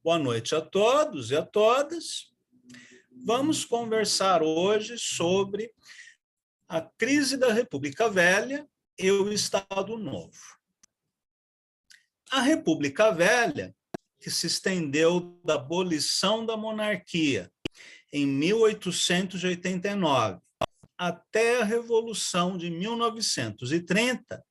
Boa noite a todos e a todas. Vamos conversar hoje sobre a crise da República Velha e o Estado Novo. A República Velha, que se estendeu da abolição da monarquia em 1889 até a Revolução de 1930,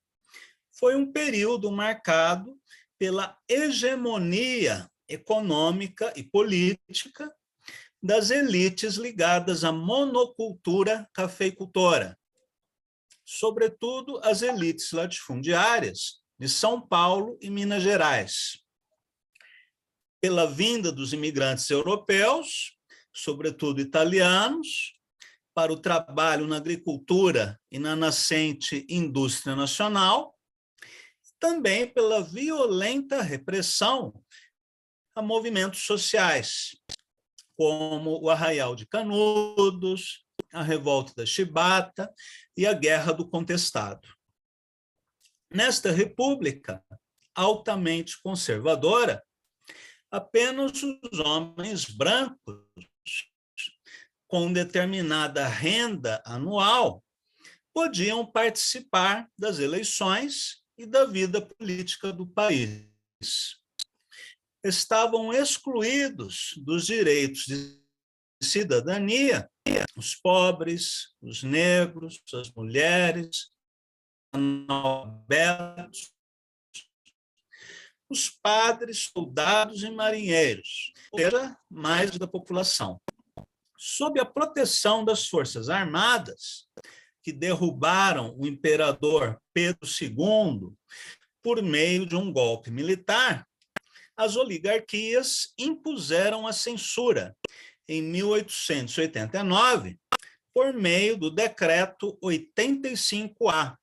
foi um período marcado pela hegemonia econômica e política das elites ligadas à monocultura cafeicultora, sobretudo as elites latifundiárias de São Paulo e Minas Gerais. Pela vinda dos imigrantes europeus, sobretudo italianos, para o trabalho na agricultura e na nascente indústria nacional, também pela violenta repressão a movimentos sociais, como o Arraial de Canudos, a Revolta da Chibata e a Guerra do Contestado. Nesta república altamente conservadora, apenas os homens brancos com determinada renda anual podiam participar das eleições e da vida política do país. Estavam excluídos dos direitos de cidadania os pobres, os negros, as mulheres, os analfabetos, os padres, soldados e marinheiros, ou seja, mais da população. Sob a proteção das Forças Armadas, que derrubaram o imperador Pedro II por meio de um golpe militar, as oligarquias impuseram a censura em 1889 por meio do Decreto 85A,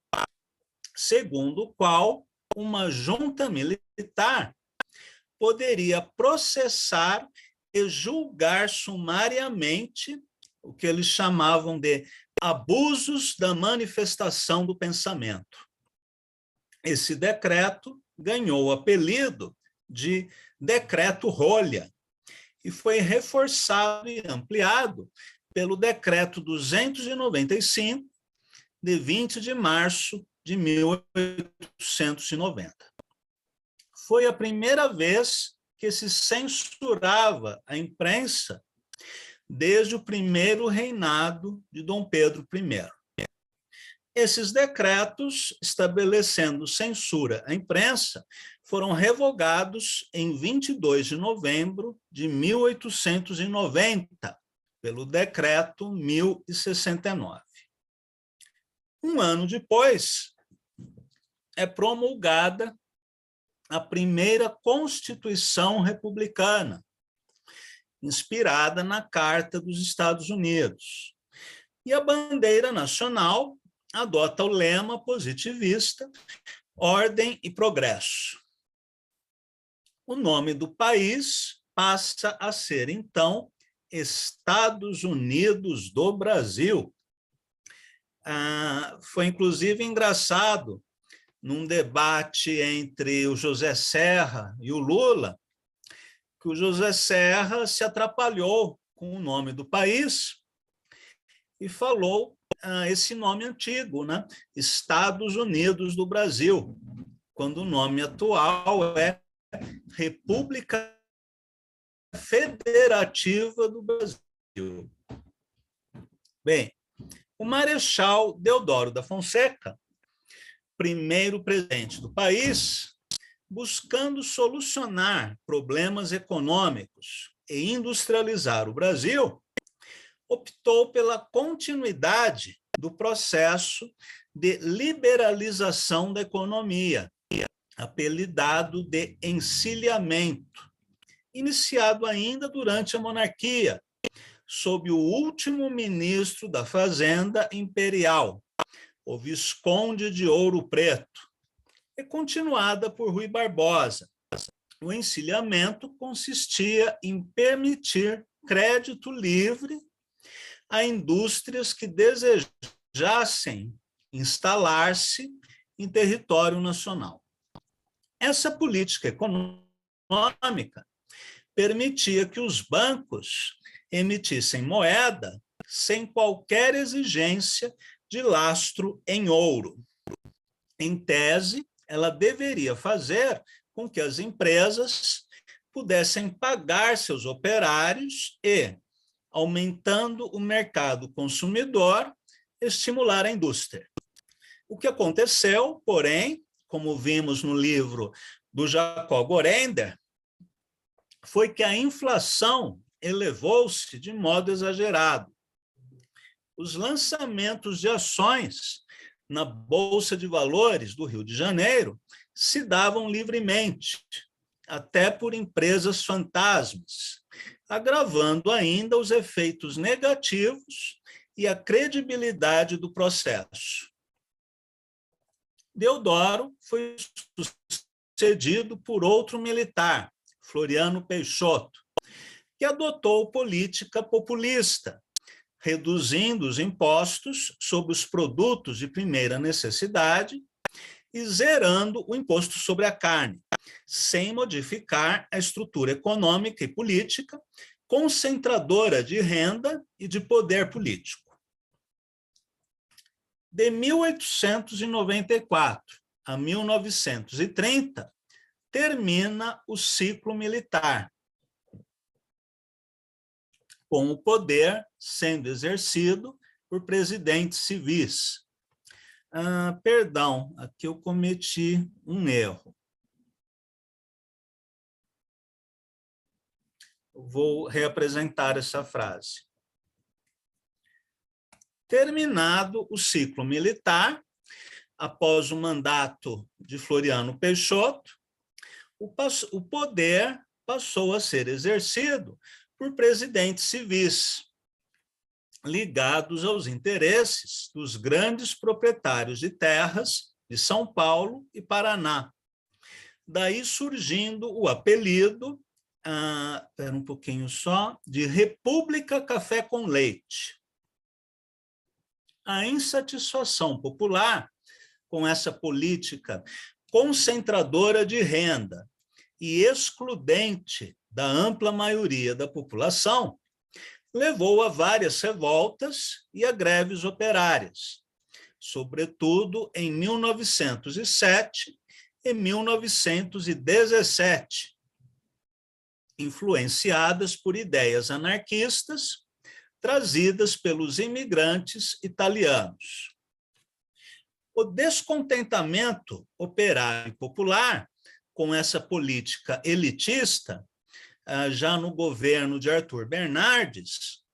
segundo o qual uma junta militar poderia processar e julgar sumariamente o que eles chamavam de abusos da manifestação do pensamento. Esse decreto ganhou o apelido de Decreto Rolha e foi reforçado e ampliado pelo Decreto 295, de 20 de março de 1890. Foi a primeira vez que se censurava a imprensa desde o primeiro reinado de Dom Pedro I. Esses decretos, estabelecendo censura à imprensa, foram revogados em 22 de novembro de 1890, pelo Decreto 1069. Um ano depois, é promulgada a primeira Constituição Republicana, inspirada na Carta dos Estados Unidos. E a bandeira nacional adota o lema positivista, ordem e progresso. O nome do país passa a ser, então, Estados Unidos do Brasil. Foi, inclusive, engraçado, num debate entre o José Serra e o Lula, que o José Serra se atrapalhou com o nome do país e falou esse nome antigo, né? Estados Unidos do Brasil, quando o nome atual é República Federativa do Brasil. Bem, o Marechal Deodoro da Fonseca, primeiro presidente do país, buscando solucionar problemas econômicos e industrializar o Brasil, optou pela continuidade do processo de liberalização da economia, apelidado de encilhamento, iniciado ainda durante a monarquia, sob o último ministro da Fazenda Imperial, o Visconde de Ouro Preto, e continuada por Rui Barbosa. O encilhamento consistia em permitir crédito livre a indústrias que desejassem instalar-se em território nacional. Essa política econômica permitia que os bancos emitissem moeda sem qualquer exigência de lastro em ouro. Em tese, ela deveria fazer com que as empresas pudessem pagar seus operários e, aumentando o mercado consumidor, estimular a indústria. O que aconteceu, porém, como vimos no livro do Jacob Gorender, foi que a inflação elevou-se de modo exagerado. Os lançamentos de ações na Bolsa de Valores do Rio de Janeiro se davam livremente, até por empresas fantasmas, agravando ainda os efeitos negativos e a credibilidade do processo. Deodoro foi sucedido por outro militar, Floriano Peixoto, que adotou política populista, reduzindo os impostos sobre os produtos de primeira necessidade e zerando o imposto sobre a carne, sem modificar a estrutura econômica e política concentradora de renda e de poder político. De 1894 a 1930, termina o ciclo militar, com o poder sendo exercido por presidentes civis. Perdão, aqui eu cometi um erro. Vou reapresentar essa frase. Terminado o ciclo militar, após o mandato de Floriano Peixoto, o poder passou a ser exercido por presidentes civis, ligados aos interesses dos grandes proprietários de terras de São Paulo e Paraná. Daí surgindo o apelido, espera um pouquinho só, de República Café com Leite. A insatisfação popular com essa política concentradora de renda e excludente da ampla maioria da população levou a várias revoltas e a greves operárias, sobretudo em 1907 e 1917, influenciadas por ideias anarquistas trazidas pelos imigrantes italianos. O descontentamento operário e popular com essa política elitista, já no governo de Arthur Bernardes,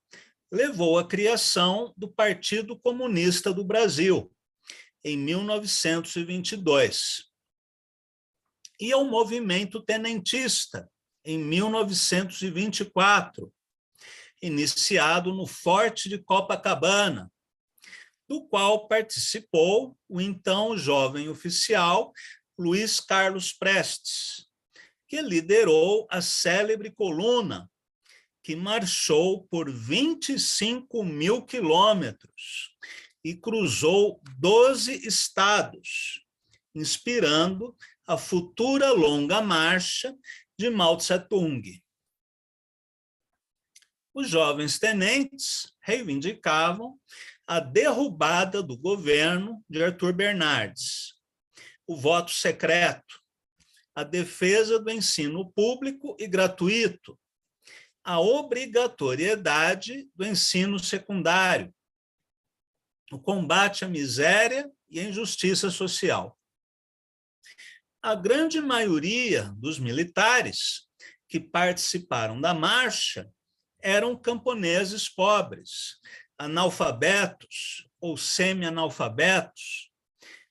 levou à criação do Partido Comunista do Brasil, em 1922, e ao movimento tenentista, em 1924, iniciado no Forte de Copacabana, do qual participou o então jovem oficial Luiz Carlos Prestes, que liderou a célebre coluna que marchou por 25.000 quilômetros e cruzou 12 estados, inspirando a futura longa marcha de Mao Tse-tung. Os jovens tenentes reivindicavam a derrubada do governo de Arthur Bernardes, o voto secreto, a defesa do ensino público e gratuito, a obrigatoriedade do ensino secundário, o combate à miséria e à injustiça social. A grande maioria dos militares que participaram da marcha eram camponeses pobres, analfabetos ou semi-analfabetos,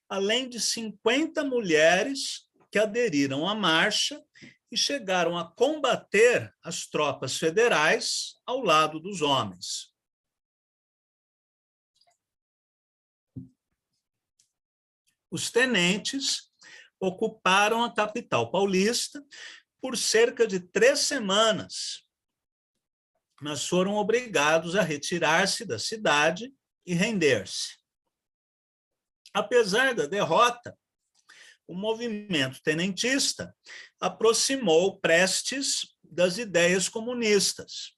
além de 50 mulheres que aderiram à marcha e chegaram a combater as tropas federais ao lado dos homens. Os tenentes ocuparam a capital paulista por cerca de 3 semanas, mas foram obrigados a retirar-se da cidade e render-se. Apesar da derrota, o movimento tenentista aproximou Prestes das ideias comunistas,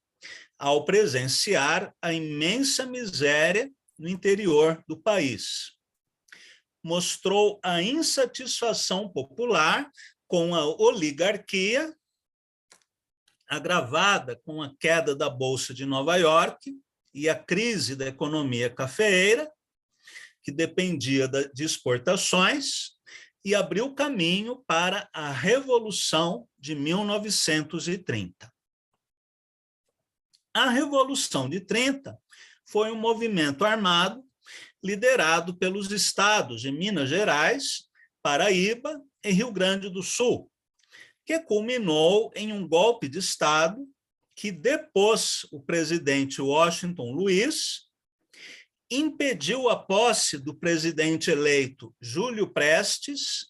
ao presenciar a imensa miséria no interior do país. Mostrou a insatisfação popular com a oligarquia, agravada com a queda da Bolsa de Nova York e a crise da economia cafeeira, que dependia de exportações, e abriu caminho para a Revolução de 1930. A Revolução de 30 foi um movimento armado liderado pelos estados de Minas Gerais, Paraíba e Rio Grande do Sul, que culminou em um golpe de Estado que depôs o presidente Washington Luiz, impediu a posse do presidente eleito Júlio Prestes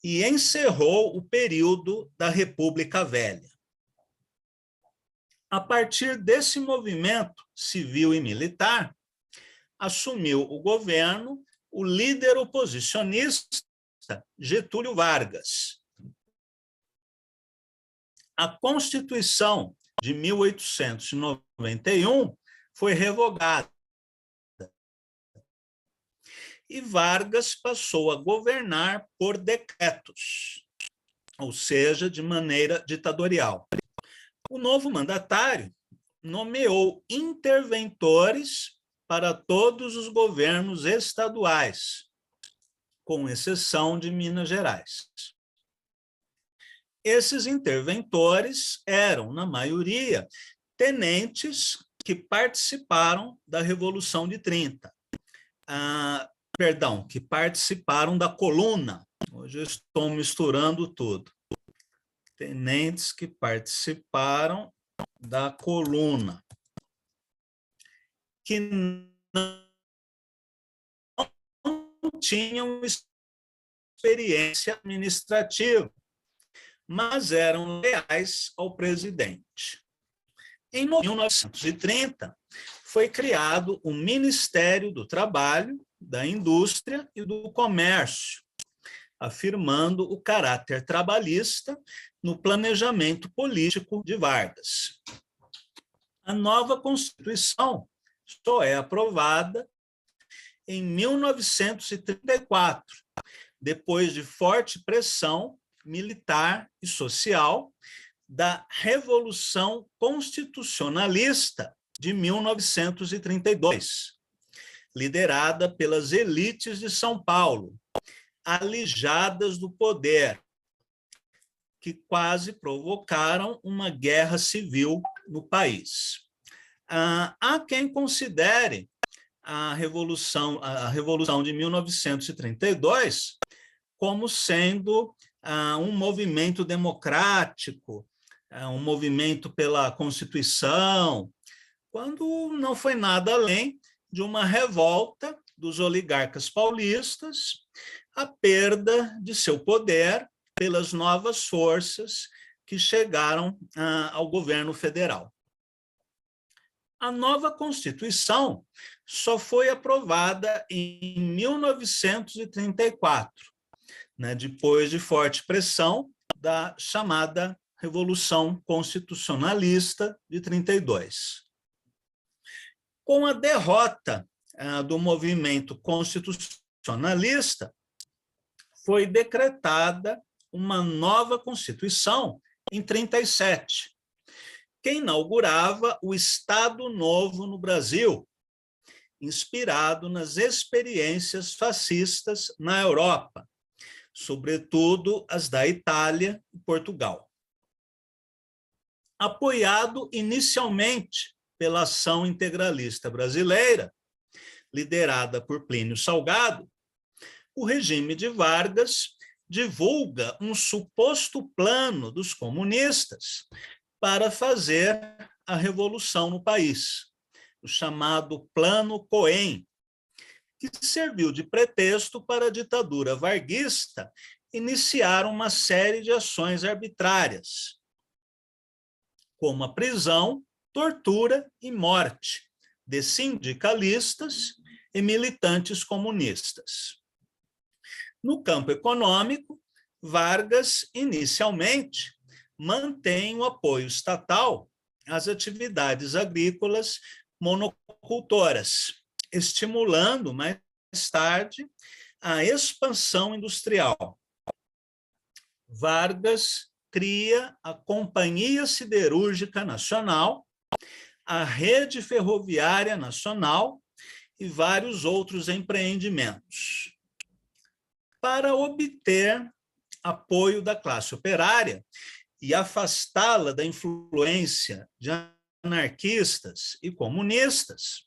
e encerrou o período da República Velha. A partir desse movimento civil e militar, assumiu o governo o líder oposicionista Getúlio Vargas. A Constituição de 1891 foi revogada e Vargas passou a governar por decretos, ou seja, de maneira ditatorial. O novo mandatário nomeou interventores para todos os governos estaduais, com exceção de Minas Gerais. Esses interventores eram, na maioria, tenentes que participaram da Revolução de 30. Que participaram da coluna. Hoje eu estou misturando tudo. Tenentes que participaram da coluna, que não tinham experiência administrativa, mas eram leais ao presidente. Em 1930, foi criado o Ministério do Trabalho, da Indústria e do Comércio, afirmando o caráter trabalhista no planejamento político de Vargas. A nova Constituição só é aprovada em 1934, depois de forte pressão militar e social da Revolução Constitucionalista de 1932, liderada pelas elites de São Paulo, alijadas do poder, que quase provocaram uma guerra civil no país. Há quem considere a Revolução de 1932 como sendo um movimento democrático, um movimento pela Constituição, quando não foi nada além de uma revolta dos oligarcas paulistas, a perda de seu poder pelas novas forças que chegaram ao governo federal. A nova Constituição só foi aprovada em 1934, depois de forte pressão da chamada Revolução Constitucionalista de 32. Com a derrota do movimento constitucionalista, foi decretada uma nova Constituição em 37, que inaugurava o Estado Novo no Brasil, inspirado nas experiências fascistas na Europa, sobretudo as da Itália e Portugal. Apoiado inicialmente pela Ação Integralista Brasileira, liderada por Plínio Salgado, o regime de Vargas divulga um suposto plano dos comunistas para fazer a revolução no país, o chamado Plano Cohen, que serviu de pretexto para a ditadura varguista iniciar uma série de ações arbitrárias, como a prisão, tortura e morte de sindicalistas e militantes comunistas. No campo econômico, Vargas, inicialmente, mantém o apoio estatal às atividades agrícolas monocultoras, estimulando mais tarde a expansão industrial. Vargas cria a Companhia Siderúrgica Nacional, a Rede Ferroviária Nacional e vários outros empreendimentos. Para obter apoio da classe operária e afastá-la da influência de anarquistas e comunistas,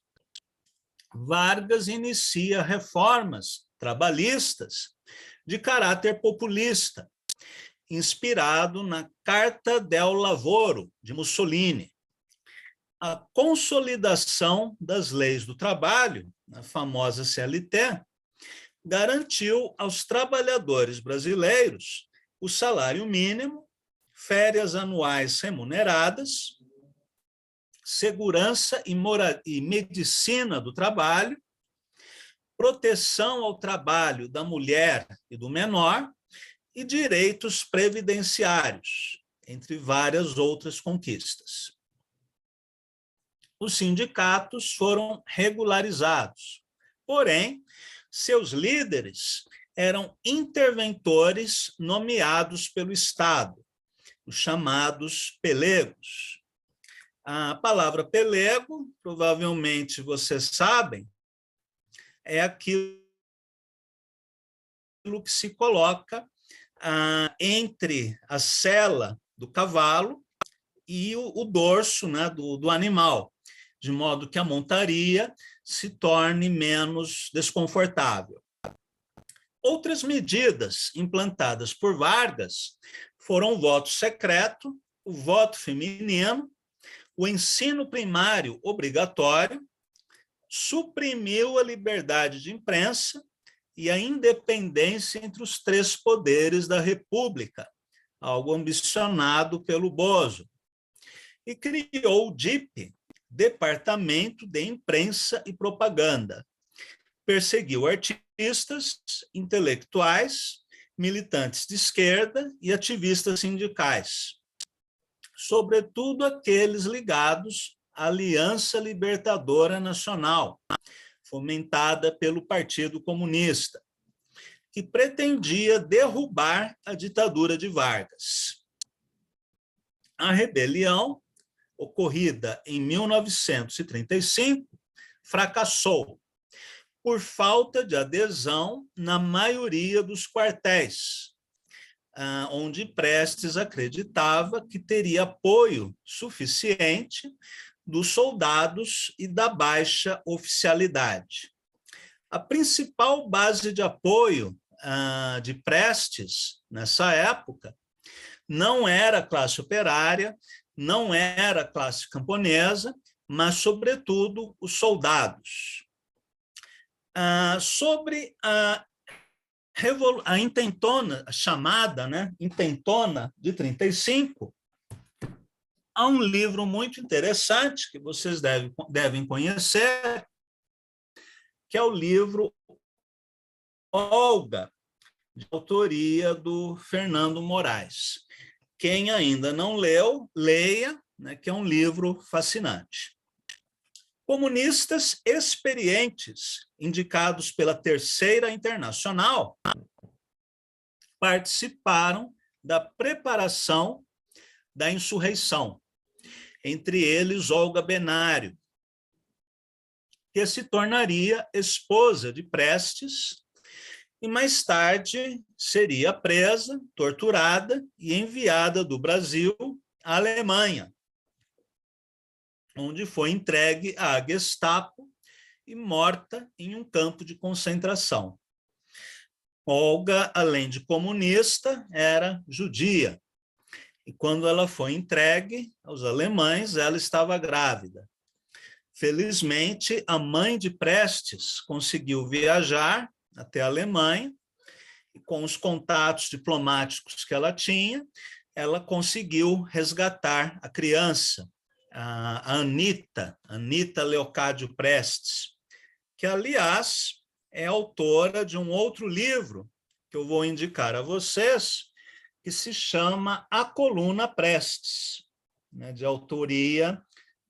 Vargas inicia reformas trabalhistas de caráter populista, inspirado na Carta del Lavoro, de Mussolini. A consolidação das leis do trabalho, a famosa CLT, garantiu aos trabalhadores brasileiros o salário mínimo, férias anuais remuneradas, segurança e medicina do trabalho, proteção ao trabalho da mulher e do menor e direitos previdenciários, entre várias outras conquistas. Os sindicatos foram regularizados, porém, seus líderes eram interventores nomeados pelo Estado, os chamados pelegos. A palavra pelego, provavelmente vocês sabem, é aquilo que se coloca entre a sela do cavalo e o dorso, né, do animal, de modo que a montaria se torne menos desconfortável. Outras medidas implantadas por Vargas foram o voto secreto, o voto feminino, o ensino primário obrigatório, suprimiu a liberdade de imprensa e a independência entre os três poderes da República, algo ambicionado pelo Bozo, e criou o DIP, Departamento de Imprensa e Propaganda. Perseguiu artistas, intelectuais, militantes de esquerda e ativistas sindicais, sobretudo aqueles ligados à Aliança Libertadora Nacional, fomentada pelo Partido Comunista, que pretendia derrubar a ditadura de Vargas. A rebelião, ocorrida em 1935, fracassou por falta de adesão na maioria dos quartéis, onde Prestes acreditava que teria apoio suficiente dos soldados e da baixa oficialidade. A principal base de apoio de Prestes, nessa época, não era a classe operária, não era a classe camponesa, mas, sobretudo, os soldados. Sobre a intentona, a chamada, né, intentona de 35, há um livro muito interessante que vocês devem conhecer, que é o livro Olga, de autoria do Fernando Moraes. Quem ainda não leu, leia, né, que é um livro fascinante. Comunistas experientes, indicados pela Terceira Internacional, participaram da preparação da insurreição, entre eles Olga Benário, que se tornaria esposa de Prestes e mais tarde seria presa, torturada e enviada do Brasil à Alemanha, onde foi entregue à Gestapo e morta em um campo de concentração. Olga, além de comunista, era judia. E quando ela foi entregue aos alemães, ela estava grávida. Felizmente, a mãe de Prestes conseguiu viajar até a Alemanha e, com os contatos diplomáticos que ela tinha, ela conseguiu resgatar a criança, a Anita Leocádio Prestes, que, aliás, é autora de um outro livro que eu vou indicar a vocês, que se chama A Coluna Prestes, né, de autoria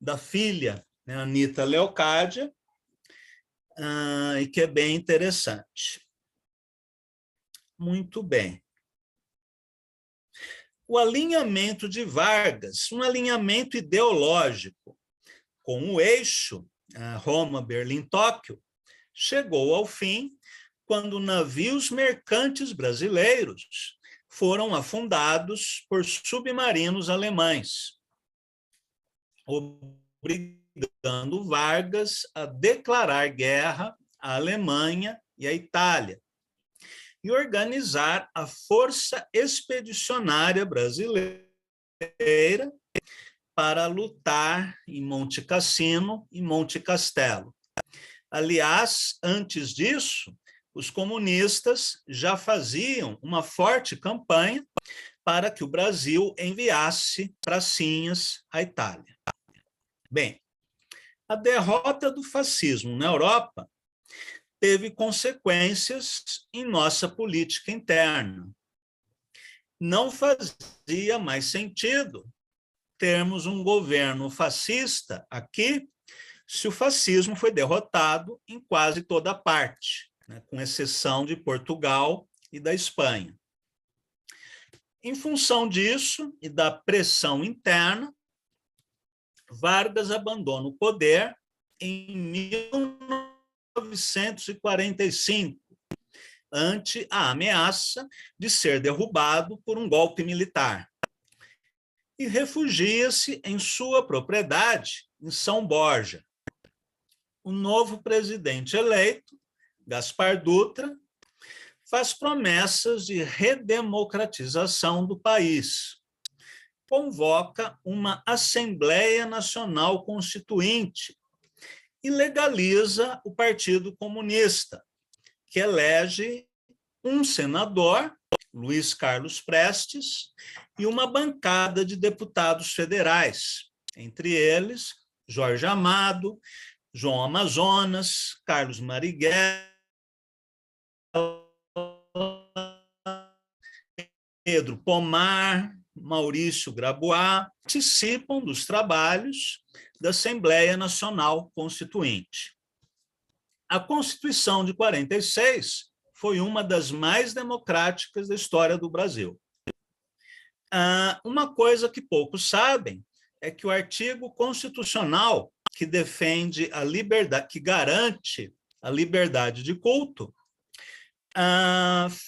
da filha, né, Anita Leocádia, e que é bem interessante. Muito bem. O alinhamento de Vargas, um alinhamento ideológico com o eixo Roma, Berlim, Tóquio, chegou ao fim quando navios mercantes brasileiros foram afundados por submarinos alemães, obrigando Vargas a declarar guerra à Alemanha e à Itália e organizar a Força Expedicionária Brasileira para lutar em Monte Cassino e Monte Castelo. Aliás, antes disso, os comunistas já faziam uma forte campanha para que o Brasil enviasse pracinhas à Itália. Bem, a derrota do fascismo na Europa teve consequências em nossa política interna. Não fazia mais sentido termos um governo fascista aqui, se o fascismo foi derrotado em quase toda parte, né, com exceção de Portugal e da Espanha. Em função disso e da pressão interna, Vargas abandona o poder em 1945, ante a ameaça de ser derrubado por um golpe militar, e refugia-se em sua propriedade, em São Borja. O novo presidente eleito, Gaspar Dutra, faz promessas de redemocratização do país. Convoca uma Assembleia Nacional Constituinte e legaliza o Partido Comunista, que elege um senador, Luiz Carlos Prestes, e uma bancada de deputados federais, entre eles Jorge Amado, João Amazonas, Carlos Marighella, Pedro Pomar, Maurício Grabois, participam dos trabalhos da Assembleia Nacional Constituinte. A Constituição de 46 foi uma das mais democráticas da história do Brasil. Uma coisa que poucos sabem é que o artigo constitucional que defende a liberdade, que garante a liberdade de culto,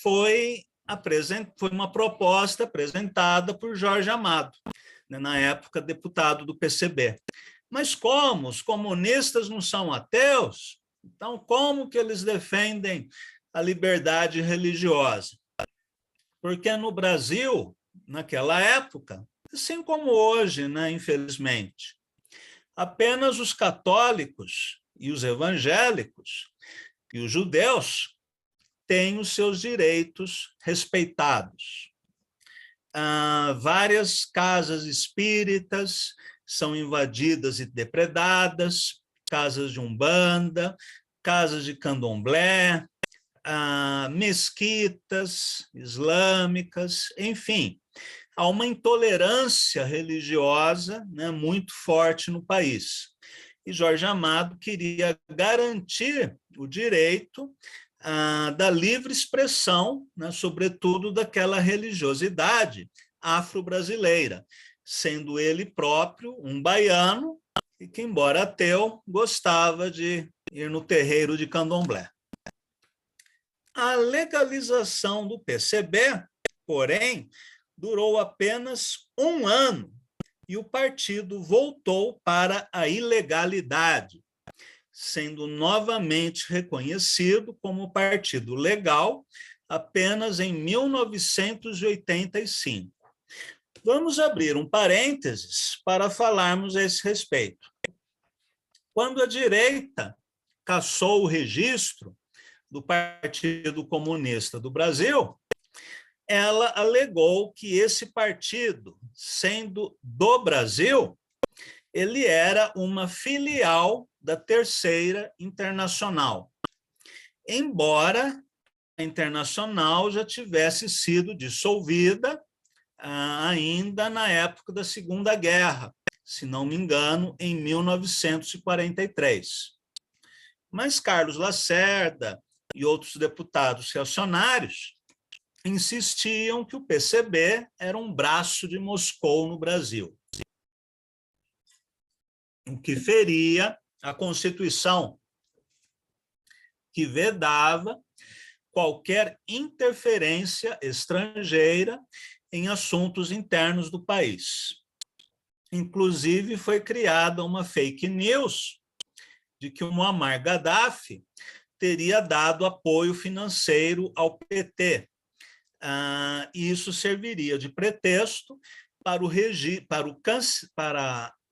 foi uma proposta apresentada por Jorge Amado, né, na época deputado do PCB. Mas como os comunistas não são ateus, então como que eles defendem a liberdade religiosa? Porque no Brasil, naquela época, assim como hoje, né, infelizmente, apenas os católicos e os evangélicos e os judeus têm os seus direitos respeitados. Várias casas espíritas são invadidas e depredadas, casas de umbanda, casas de candomblé, mesquitas islâmicas, enfim, há uma intolerância religiosa, né, muito forte no país. E Jorge Amado queria garantir o direito da livre expressão, né, sobretudo daquela religiosidade afro-brasileira, sendo ele próprio um baiano e que, embora ateu, gostava de ir no terreiro de candomblé. A legalização do PCB, porém, durou apenas um ano e o partido voltou para a ilegalidade, sendo novamente reconhecido como partido legal apenas em 1985. Vamos abrir um parênteses para falarmos a esse respeito. Quando a direita cassou o registro do Partido Comunista do Brasil, ela alegou que esse partido, sendo do Brasil, ele era uma filial da Terceira Internacional, embora a Internacional já tivesse sido dissolvida ainda na época da Segunda Guerra, se não me engano, em 1943. Mas Carlos Lacerda e outros deputados reacionários insistiam que o PCB era um braço de Moscou no Brasil, o que feria a Constituição, que vedava qualquer interferência estrangeira em assuntos internos do país. Inclusive, foi criada uma fake news de que o Muammar Gaddafi teria dado apoio financeiro ao PT. E isso serviria de pretexto para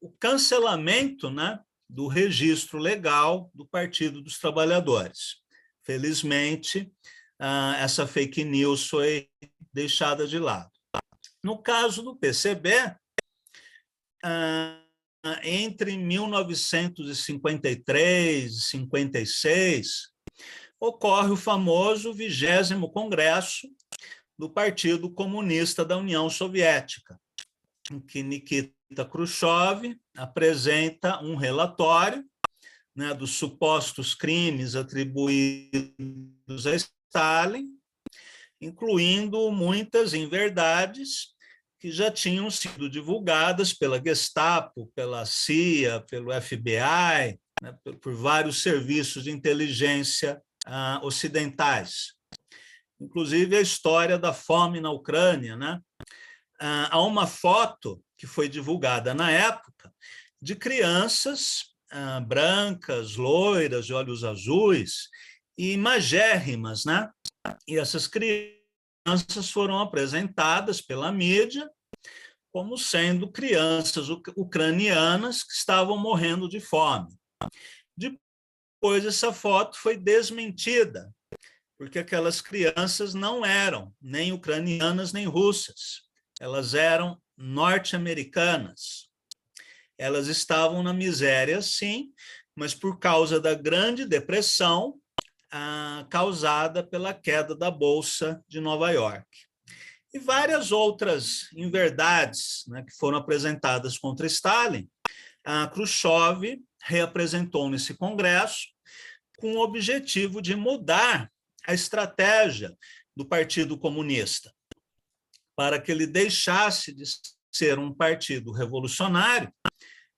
o cancelamento, né, do registro legal do Partido dos Trabalhadores. Felizmente, essa fake news foi deixada de lado. No caso do PCB, entre 1953 e 56, ocorre o famoso 20º Congresso do Partido Comunista da União Soviética, em que Nikita Khrushchev apresenta um relatório, né, dos supostos crimes atribuídos a Stalin, incluindo muitas inverdades que já tinham sido divulgadas pela Gestapo, pela CIA, pelo FBI, né, por vários serviços de inteligência ocidentais. Inclusive a história da fome na Ucrânia, né? Há uma foto que foi divulgada na época de crianças brancas, loiras, de olhos azuis e magérrimas, né? E essas crianças foram apresentadas pela mídia como sendo crianças ucranianas que estavam morrendo de fome. Depois, essa foto foi desmentida, porque aquelas crianças não eram nem ucranianas nem russas, elas eram norte-americanas. Elas estavam na miséria, sim, mas por causa da Grande Depressão, causada pela queda da Bolsa de Nova York. E várias outras inverdades, né, que foram apresentadas contra Stalin, Khrushchev reapresentou nesse congresso com o objetivo de mudar a estratégia do Partido Comunista, para que ele deixasse de ser um partido revolucionário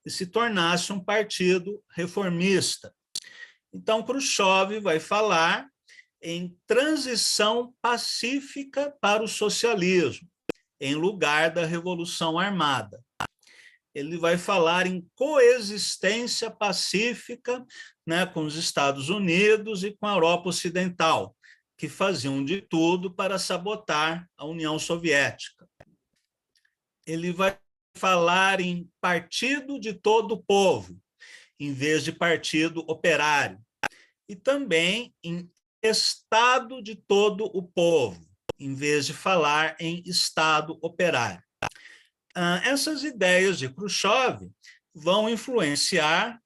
e se tornasse um partido reformista. Então, Khrushchev vai falar em transição pacífica para o socialismo, em lugar da Revolução Armada. Ele vai falar em coexistência pacífica, né, com os Estados Unidos e com a Europa Ocidental, que faziam de tudo para sabotar a União Soviética. Ele vai falar em partido de todo o povo, em vez de partido operário, e também em Estado de todo o povo, em vez de falar em Estado operário. Essas ideias de Khrushchev vão influenciar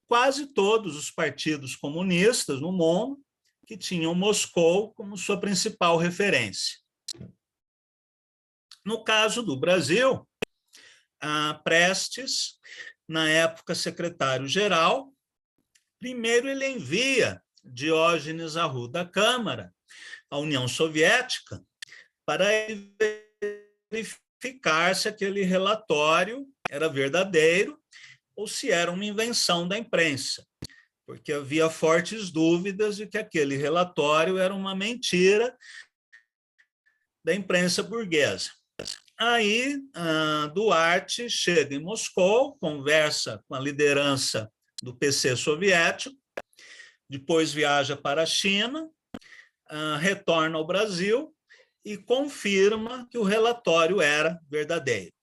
quase todos os partidos comunistas no mundo que tinham Moscou como sua principal referência. No caso do Brasil, Prestes, na época secretário-geral, primeiro ele envia Diógenes Arruda Câmara à União Soviética para verificar se aquele relatório era verdadeiro ou se era uma invenção da imprensa, porque havia fortes dúvidas de que aquele relatório era uma mentira da imprensa burguesa. Aí, Duarte chega em Moscou, conversa com a liderança do PC soviético, depois viaja para a China, retorna ao Brasil e confirma que o relatório era verdadeiro.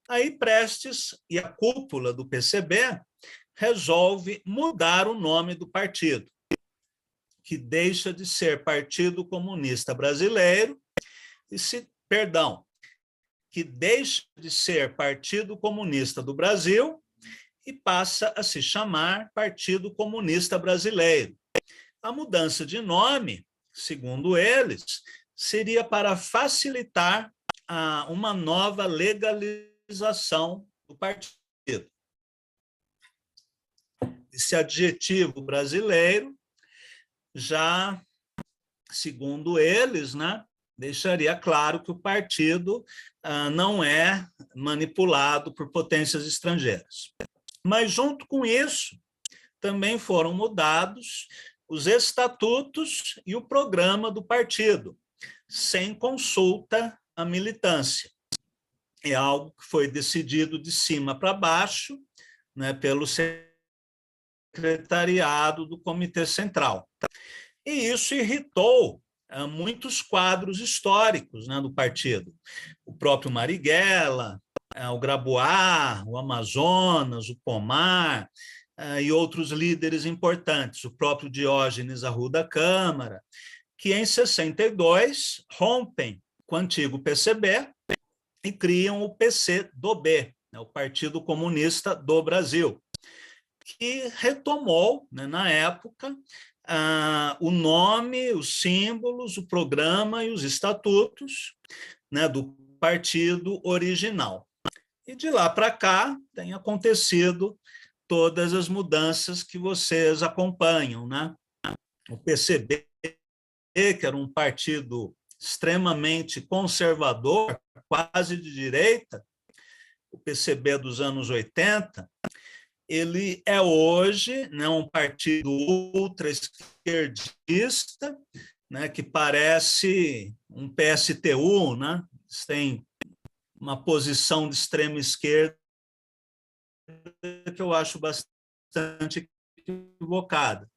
Aí Prestes e a cúpula do PCB resolve mudar o nome do partido, que deixa de ser Partido Comunista Brasileiro que deixa de ser Partido Comunista do Brasil e passa a se chamar Partido Comunista Brasileiro. A mudança de nome, segundo eles, seria para facilitar uma nova legalização do partido. Esse adjetivo brasileiro já, segundo eles, né, deixaria claro que o partido não é manipulado por potências estrangeiras. Mas, junto com isso, também foram mudados os estatutos e o programa do partido, sem consulta à militância. É algo que foi decidido de cima para baixo, né, pelo secretariado do Comitê Central. E isso irritou muitos quadros históricos, né, do partido. O próprio Marighella, o Grabois, o Amazonas, o Pomar, e outros líderes importantes, o próprio Diógenes Arruda Câmara, que em 62 rompem com o antigo PCB e criam o PCdoB, né, o Partido Comunista do Brasil, que retomou, né, na época, o nome, os símbolos, o programa e os estatutos, né, do partido original. E de lá para cá tem acontecido todas as mudanças que vocês acompanham, né? O PCB, que era um partido extremamente conservador, quase de direita, o PCB dos anos 80, ele é hoje, né, um partido ultra-esquerdista, né, que parece um PSTU, né? Tem uma posição de extrema esquerda que eu acho bastante equivocada.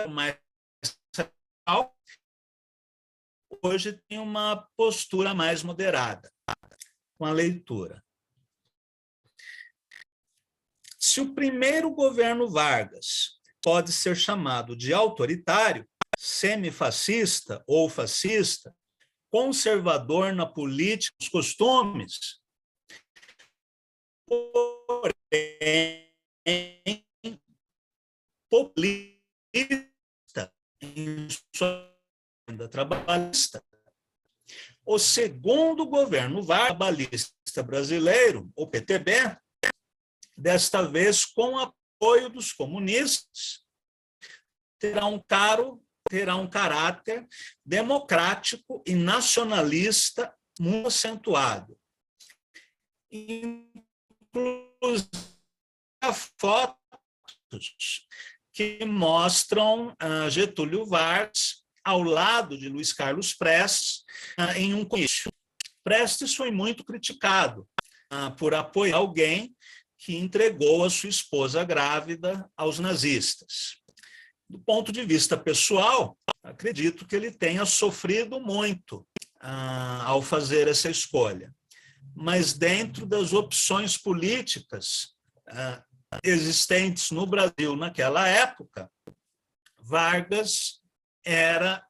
Mais hoje tem uma postura mais moderada com a leitura. Se o primeiro governo Vargas pode ser chamado de autoritário, semifascista ou fascista, conservador na política, nos costumes, porém populista em sua agenda trabalhista. O segundo governo trabalhista brasileiro, o PTB, desta vez com apoio dos comunistas, terá um caráter democrático e nacionalista muito acentuado. Inclusive, fotos que mostram Getúlio Vargas ao lado de Luiz Carlos Prestes em um comício. Prestes foi muito criticado por apoiar alguém que entregou a sua esposa grávida aos nazistas. Do ponto de vista pessoal, acredito que ele tenha sofrido muito ao fazer essa escolha. Mas dentro das opções políticas existentes no Brasil naquela época, Vargas era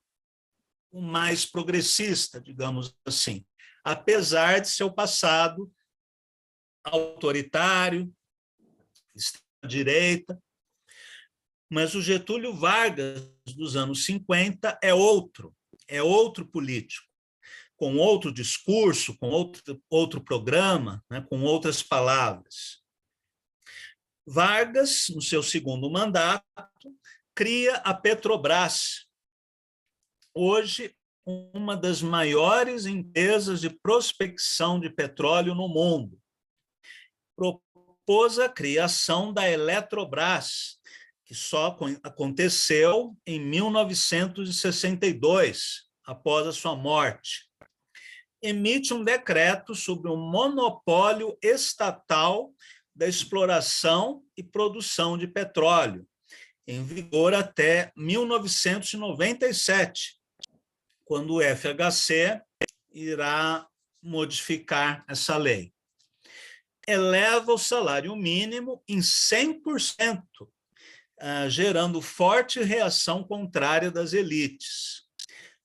o mais progressista, digamos assim, apesar de seu passado autoritário, extrema-direita. Mas o Getúlio Vargas dos anos 50 é outro político, com outro discurso, com outro programa, né, com outras palavras. Vargas, no seu segundo mandato, cria a Petrobras, hoje uma das maiores empresas de prospecção de petróleo no mundo. Propôs a criação da Eletrobras, que só aconteceu em 1962, após a sua morte. Emite um decreto sobre o monopólio estatal da exploração e produção de petróleo, em vigor até 1997, quando o FHC irá modificar essa lei. Eleva o salário mínimo em 100%, gerando forte reação contrária das elites.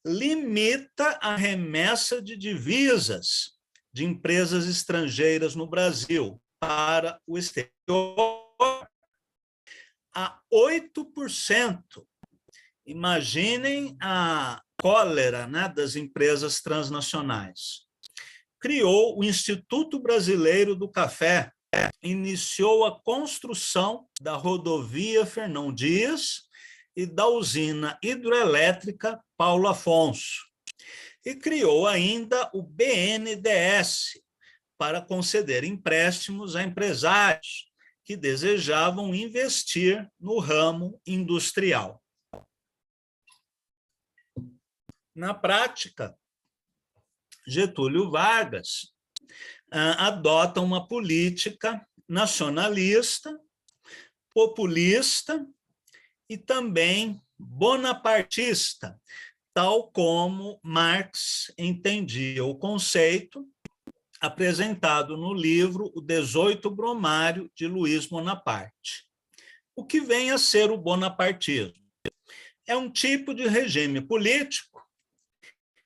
Limita a remessa de divisas de empresas estrangeiras no Brasil para o exterior a 8%. Imaginem cólera, né, das empresas transnacionais. Criou o Instituto Brasileiro do Café, iniciou a construção da rodovia Fernão Dias e da usina hidroelétrica Paulo Afonso. E criou ainda o BNDES, para conceder empréstimos a empresários que desejavam investir no ramo industrial. Na prática, Getúlio Vargas adota uma política nacionalista, populista e também bonapartista, tal como Marx entendia o conceito, apresentado no livro O 18 Brumário, de Luiz Bonaparte. O que vem a ser o bonapartismo? É um tipo de regime político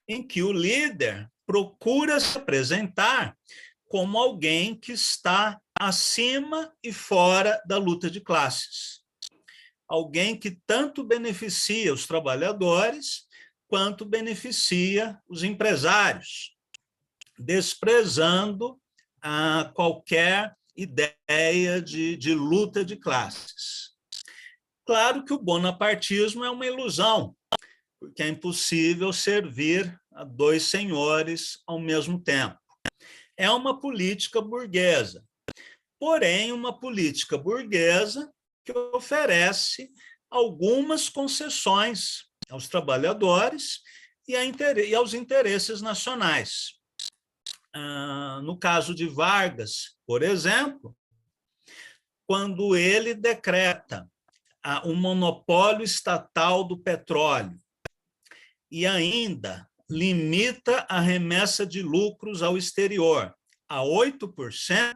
em que o líder procura se apresentar como alguém que está acima e fora da luta de classes. Alguém que tanto beneficia os trabalhadores quanto beneficia os empresários, desprezando qualquer ideia de luta de classes. Claro que o bonapartismo é uma ilusão, porque é impossível servir a dois senhores ao mesmo tempo. É uma política burguesa, porém uma política burguesa que oferece algumas concessões aos trabalhadores e aos interesses nacionais. No caso de Vargas, por exemplo, quando ele decreta um monopólio estatal do petróleo e ainda limita a remessa de lucros ao exterior a 8%,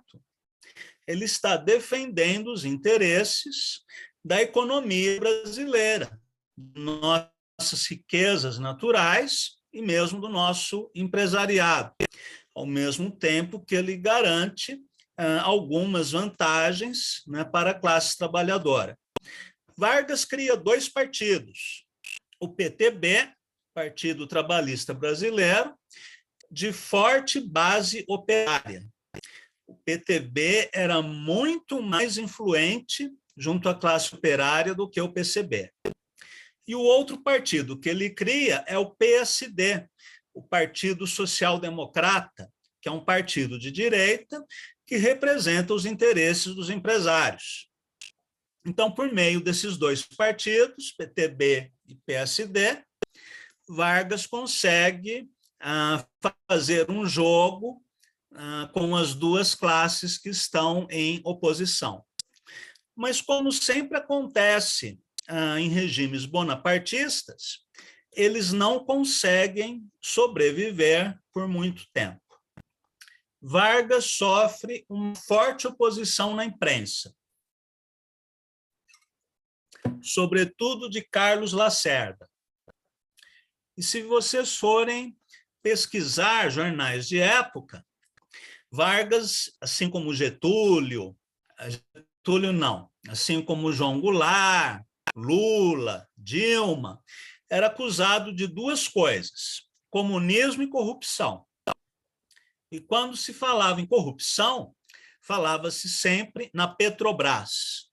ele está defendendo os interesses da economia brasileira, nossas riquezas naturais e mesmo do nosso empresariado, ao mesmo tempo que ele garante algumas vantagens, né, para a classe trabalhadora. Vargas cria dois partidos, o PTB, Partido Trabalhista Brasileiro, de forte base operária. O PTB era muito mais influente junto à classe operária do que o PCB. E o outro partido que ele cria é o PSD, o Partido Social Democrata, que é um partido de direita que representa os interesses dos empresários. Então, por meio desses dois partidos, PTB e PSD, Vargas consegue fazer um jogo com as duas classes que estão em oposição. Mas, como sempre acontece em regimes bonapartistas, eles não conseguem sobreviver por muito tempo. Vargas sofre uma forte oposição na imprensa, sobretudo de Carlos Lacerda. E se vocês forem pesquisar jornais de época, Vargas, assim como Getúlio não, assim como João Goulart, Lula, Dilma, era acusado de duas coisas: comunismo e corrupção. E quando se falava em corrupção, falava-se sempre na Petrobras,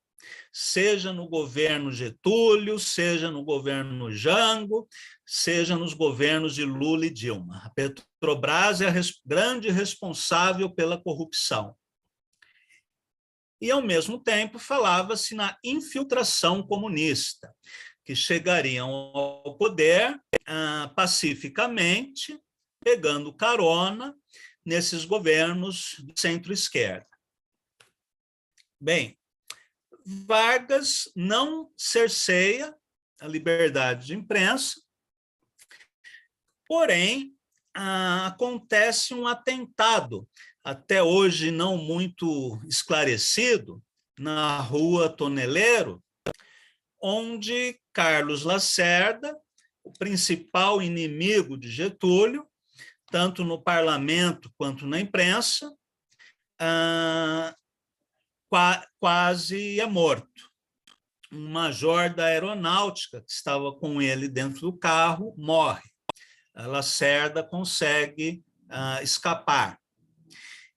seja no governo Getúlio, seja no governo Jango, seja nos governos de Lula e Dilma. A Petrobras é a grande responsável pela corrupção. E, ao mesmo tempo, falava-se na infiltração comunista, que chegariam ao poder pacificamente, pegando carona nesses governos de centro-esquerda. Bem, Vargas não cerceia a liberdade de imprensa, porém, acontece um atentado, até hoje não muito esclarecido, na Rua Toneleiro, onde Carlos Lacerda, o principal inimigo de Getúlio, tanto no parlamento quanto na imprensa, quase é morto. Um major da aeronáutica que estava com ele dentro do carro morre. a Lacerda consegue escapar.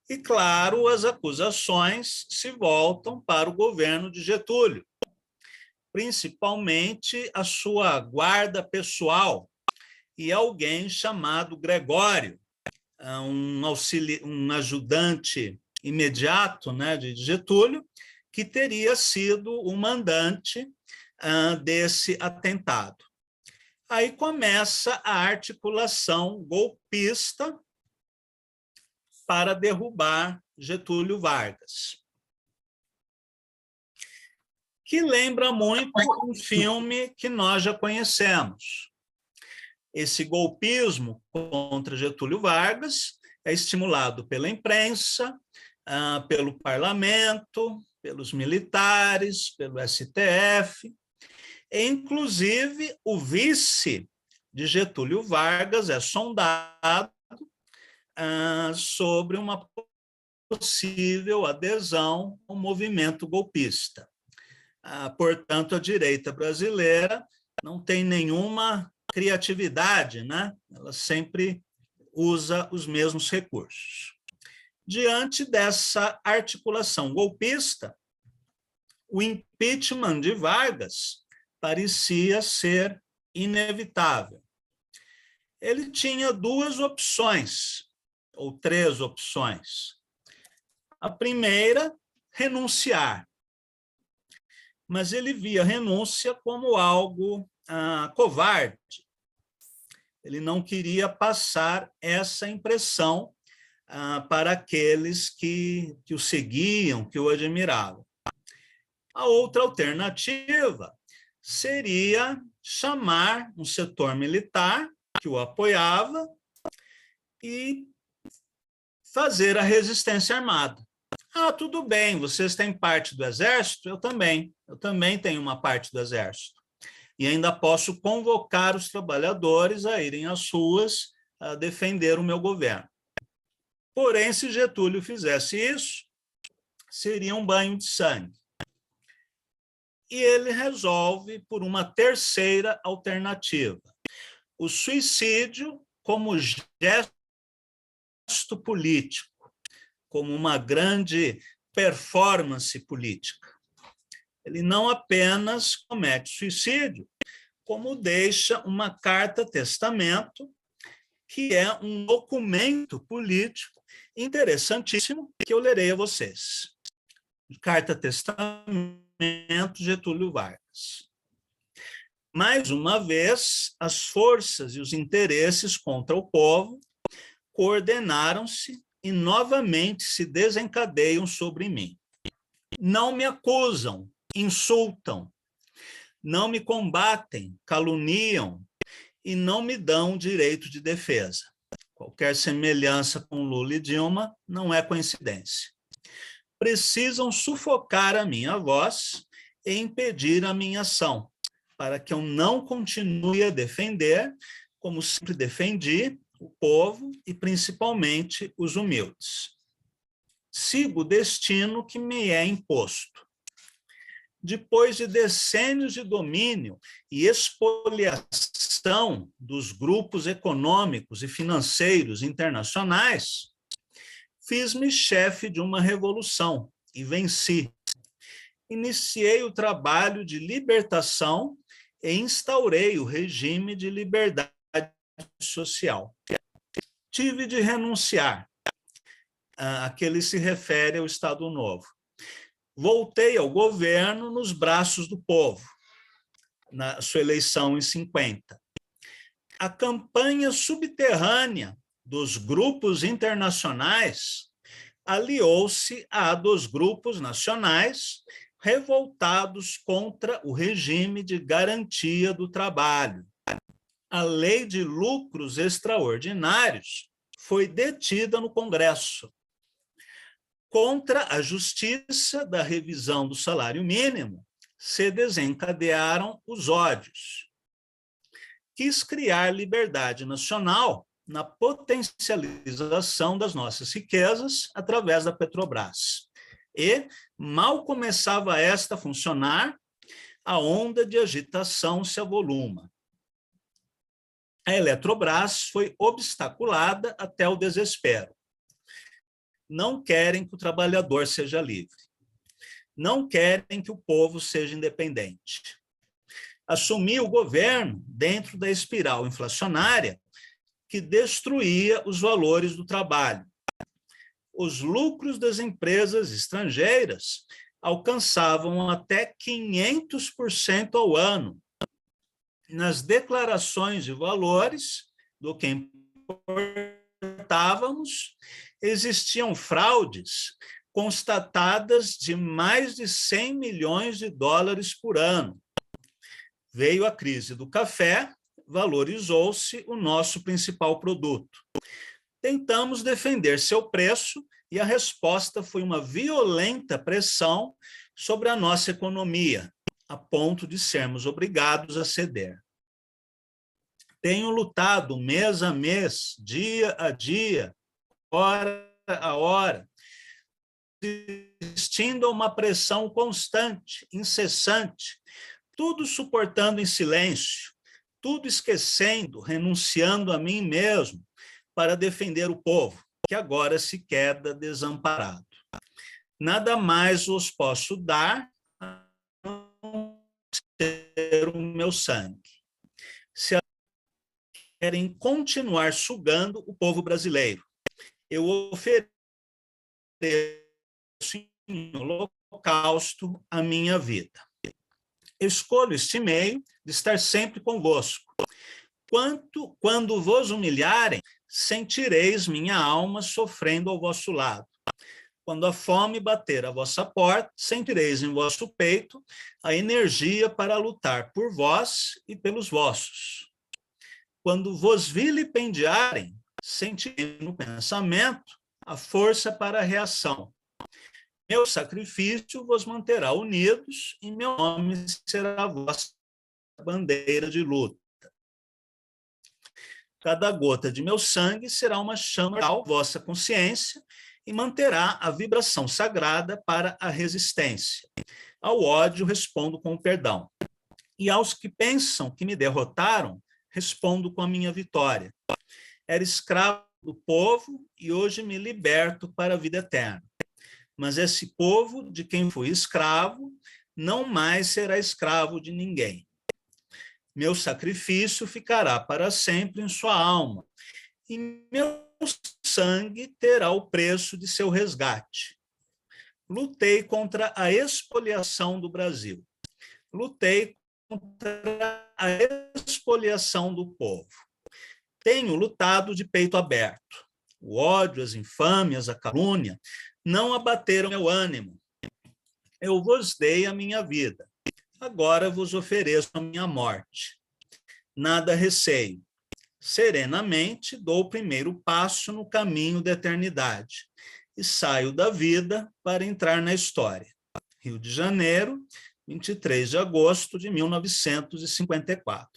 E, claro, as acusações se voltam para o governo de Getúlio, principalmente a sua guarda pessoal e alguém chamado Gregório, um ajudante imediato, né, de Getúlio, que teria sido o mandante desse atentado. Aí começa a articulação golpista para derrubar Getúlio Vargas, que lembra muito um filme que nós já conhecemos. Esse golpismo contra Getúlio Vargas é estimulado pela imprensa, pelo parlamento, pelos militares, pelo STF. E, inclusive, o vice de Getúlio Vargas é sondado sobre uma possível adesão ao movimento golpista. Portanto, a direita brasileira não tem nenhuma criatividade, né? Ela sempre usa os mesmos recursos. Diante dessa articulação golpista, o impeachment de Vargas parecia ser inevitável. Ele tinha duas opções, ou três opções. A primeira, renunciar. Mas ele via a renúncia como algo covarde. Ele não queria passar essa impressão para aqueles que o seguiam, que o admiravam. A outra alternativa seria chamar um setor militar que o apoiava e fazer a resistência armada. Tudo bem, vocês têm parte do Exército? Eu também tenho uma parte do Exército. E ainda posso convocar os trabalhadores a irem às ruas a defender o meu governo. Porém, se Getúlio fizesse isso, seria um banho de sangue. E ele resolve por uma terceira alternativa: o suicídio como gesto político, como uma grande performance política. Ele não apenas comete suicídio, como deixa uma carta-testamento, que é um documento político interessantíssimo, que eu lerei a vocês. Carta-testamento Getúlio Vargas. Mais uma vez, as forças e os interesses contra o povo coordenaram-se e novamente se desencadeiam sobre mim. Não me acusam, insultam, não me combatem, caluniam e não me dão direito de defesa. Qualquer semelhança com Lula e Dilma não é coincidência. Precisam sufocar a minha voz e impedir a minha ação, para que eu não continue a defender, como sempre defendi, o povo e principalmente os humildes. Sigo o destino que me é imposto. Depois de decênios de domínio e expoliação dos grupos econômicos e financeiros internacionais, fiz-me chefe de uma revolução e venci. Iniciei o trabalho de libertação e instaurei o regime de liberdade social. Tive de renunciar. Aqui ele se refere ao Estado Novo. Voltei ao governo nos braços do povo, na sua eleição em 50. A campanha subterrânea dos grupos internacionais aliou-se à dos grupos nacionais revoltados contra o regime de garantia do trabalho. A lei de lucros extraordinários foi detida no Congresso. Contra a justiça da revisão do salário mínimo, se desencadearam os ódios. Quis criar liberdade nacional na potencialização das nossas riquezas através da Petrobras. E, mal começava esta a funcionar, a onda de agitação se avoluma. a Eletrobras foi obstaculada até o desespero. Não querem que o trabalhador seja livre. Não querem que o povo seja independente. Assumiu o governo dentro da espiral inflacionária que destruía os valores do trabalho. Os lucros das empresas estrangeiras alcançavam até 500% ao ano. Nas declarações de valores do que importávamos, existiam fraudes constatadas de mais de 100 milhões de dólares por ano. Veio a crise do café, valorizou-se o nosso principal produto. Tentamos defender seu preço e a resposta foi uma violenta pressão sobre a nossa economia, a ponto de sermos obrigados a ceder. Tenho lutado mês a mês, dia a dia, hora a hora, resistindo a uma pressão constante, incessante, tudo suportando em silêncio, tudo esquecendo, renunciando a mim mesmo, para defender o povo, que agora se queda desamparado. Nada mais os posso dar a não ser o meu sangue. Se querem continuar sugando o povo brasileiro, eu ofereço em holocausto a minha vida. Escolho este meio de estar sempre convosco. Quando vos humilharem, sentireis minha alma sofrendo ao vosso lado. Quando a fome bater à vossa porta, sentireis em vosso peito a energia para lutar por vós e pelos vossos. Quando vos vilipendiarem, sentireis no pensamento a força para a reação. Meu sacrifício vos manterá unidos e meu nome será a vossa bandeira de luta. Cada gota de meu sangue será uma chama à vossa consciência e manterá a vibração sagrada para a resistência. Ao ódio, respondo com o perdão. E aos que pensam que me derrotaram, respondo com a minha vitória. Era escravo do povo e hoje me liberto para a vida eterna. Mas esse povo de quem fui escravo não mais será escravo de ninguém. Meu sacrifício ficará para sempre em sua alma, e meu sangue terá o preço de seu resgate. Lutei contra a expoliação do Brasil. Lutei contra a expoliação do povo. Tenho lutado de peito aberto. O ódio, as infâmias, a calúnia não abateram meu ânimo. Eu vos dei a minha vida. Agora vos ofereço a minha morte. Nada receio. Serenamente dou o primeiro passo no caminho da eternidade e saio da vida para entrar na história. Rio de Janeiro, 23 de agosto de 1954.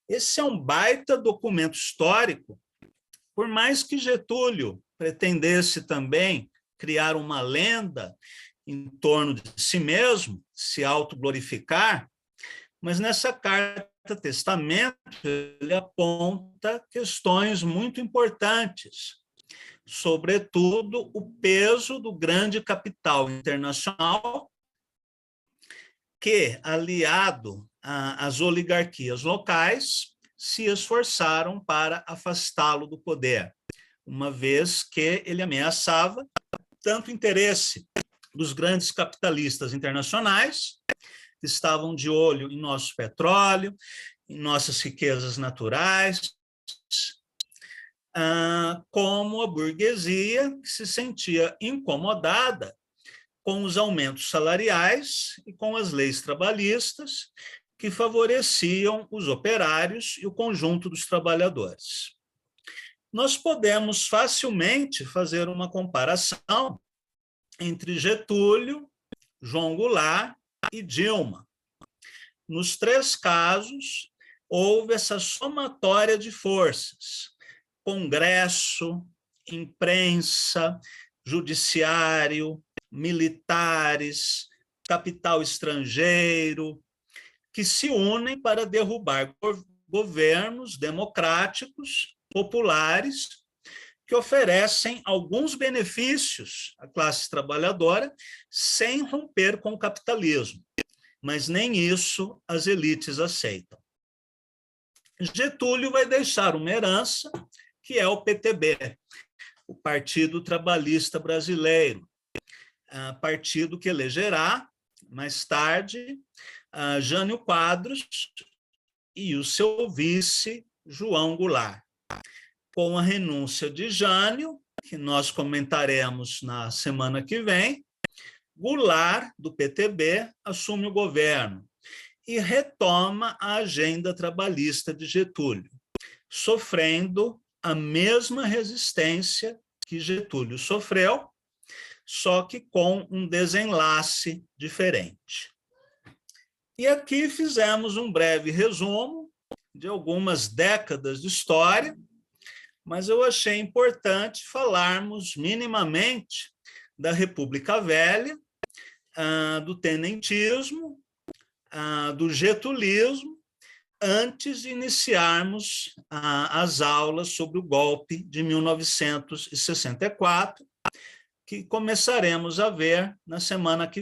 Esse é um baita documento histórico, por mais que Getúlio pretendesse também criar uma lenda em torno de si mesmo, se autoglorificar, mas nessa carta-testamento ele aponta questões muito importantes, sobretudo o peso do grande capital internacional que, aliado às oligarquias locais, se esforçaram para afastá-lo do poder, uma vez que ele ameaçava tanto o interesse dos grandes capitalistas internacionais, que estavam de olho em nosso petróleo, em nossas riquezas naturais, como a burguesia, que se sentia incomodada com os aumentos salariais e com as leis trabalhistas que favoreciam os operários e o conjunto dos trabalhadores. Nós podemos facilmente fazer uma comparação entre Getúlio, João Goulart e Dilma. Nos três casos, houve essa somatória de forças: Congresso, imprensa, judiciário, militares, capital estrangeiro, que se unem para derrubar governos democráticos, populares, que oferecem alguns benefícios à classe trabalhadora sem romper com o capitalismo, mas nem isso as elites aceitam. Getúlio vai deixar uma herança, que é o PTB, o Partido Trabalhista Brasileiro, partido que elegerá, mais tarde, Jânio Quadros e o seu vice, João Goulart. Com a renúncia de Jânio, que nós comentaremos na semana que vem, Goulart, do PTB, assume o governo e retoma a agenda trabalhista de Getúlio, sofrendo a mesma resistência que Getúlio sofreu, só que com um desenlace diferente. E aqui fizemos um breve resumo de algumas décadas de história, mas eu achei importante falarmos minimamente da República Velha, do tenentismo, do getulismo, antes de iniciarmos as aulas sobre o golpe de 1964, que começaremos a ver na semana que vem.